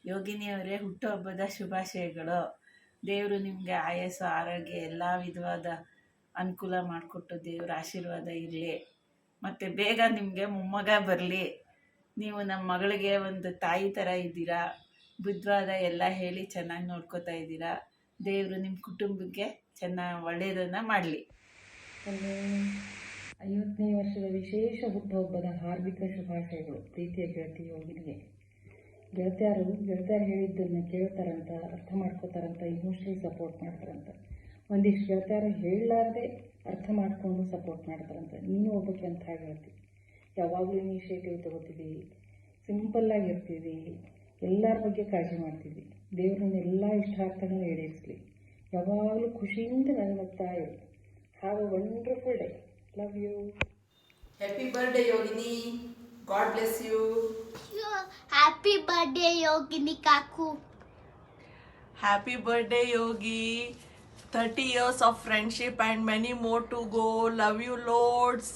ಯೋಗಿನಿಯವರೇ, ಹುಟ್ಟುಹಬ್ಬದ ಶುಭಾಶಯಗಳು. ದೇವರು ನಿಮಗೆ ಆಯಸ್ಸು ಆರೋಗ್ಯ ಎಲ್ಲ ವಿಧವಾದ ಅನುಕೂಲ ಮಾಡಿಕೊಟ್ಟು ದೇವ್ರ ಆಶೀರ್ವಾದ ಇರಲಿ. ಮತ್ತು ಬೇಗ ನಿಮಗೆ ಮೊಮ್ಮಗ ಬರಲಿ. ನೀವು ನಮ್ಮ ಮಗಳಿಗೆ ಒಂದು ತಾಯಿ ಥರ ಇದ್ದೀರಾ. ಬುದ್ಧವಾದ ಎಲ್ಲ ಹೇಳಿ ಚೆನ್ನಾಗಿ ನೋಡ್ಕೋತಾ ಇದ್ದೀರಾ. ದೇವರು ನಿಮ್ಮ ಕುಟುಂಬಕ್ಕೆ ಒಳ್ಳೆಯದನ್ನು ಮಾಡಲಿ. 50ನೇ ವರ್ಷದ ವಿಶೇಷ ಹುಟ್ಟುಹಬ್ಬದ ಹಾರ್ದಿಕ ಶುಭಾಶಯಗಳು ಪ್ರೀತಿಯ ಗೆಳತಿ ಯೋಗಿನಿಗೆ. ಗೆಳತಿಯರು ಹೇಳಿದ್ದನ್ನು ಕೇಳ್ತಾರಂತ, ಅರ್ಥ ಮಾಡ್ಕೋತಾರಂತ, ಇಮೋಷ್ನಲಿ ಸಪೋರ್ಟ್ ಮಾಡ್ತಾರಂತ. ಒಂದಿಷ್ಟು ಗೆಳತಿಯರು ಹೇಳಲಾರದೆ ಅರ್ಥ ಮಾಡ್ಕೊಂಡು ಸಪೋರ್ಟ್ ಮಾಡ್ತಾರಂತ. ನೀನು ಒಬ್ಬಕ್ಕೆ ಅಂತ ಗೆಳತಿ. ಯಾವಾಗಲೂ ಇನಿಷಿಯೇಟಿವ್ ತೊಗೋತೀವಿ, ಸಿಂಪಲ್ಲಾಗಿರ್ತೀವಿ, ಎಲ್ಲರ ಬಗ್ಗೆ ಕಾಳಜಿ ಮಾಡ್ತೀವಿ. ದೇವ್ರನ್ನ ಎಲ್ಲ ಇಷ್ಟಾರ್ಥಗಳನ್ನ ಈಡೇರಿಸಲಿ. ಯಾವಾಗಲೂ ಖುಷಿಯಿಂದ ನಗ್ತಾ ಇರು. Have a wonderful day. Love you. Happy birthday, Yogini. God bless you. Happy birthday, Yogini Kaku. Happy birthday, Yogi. 30 years of friendship and many more to go. Love you loads.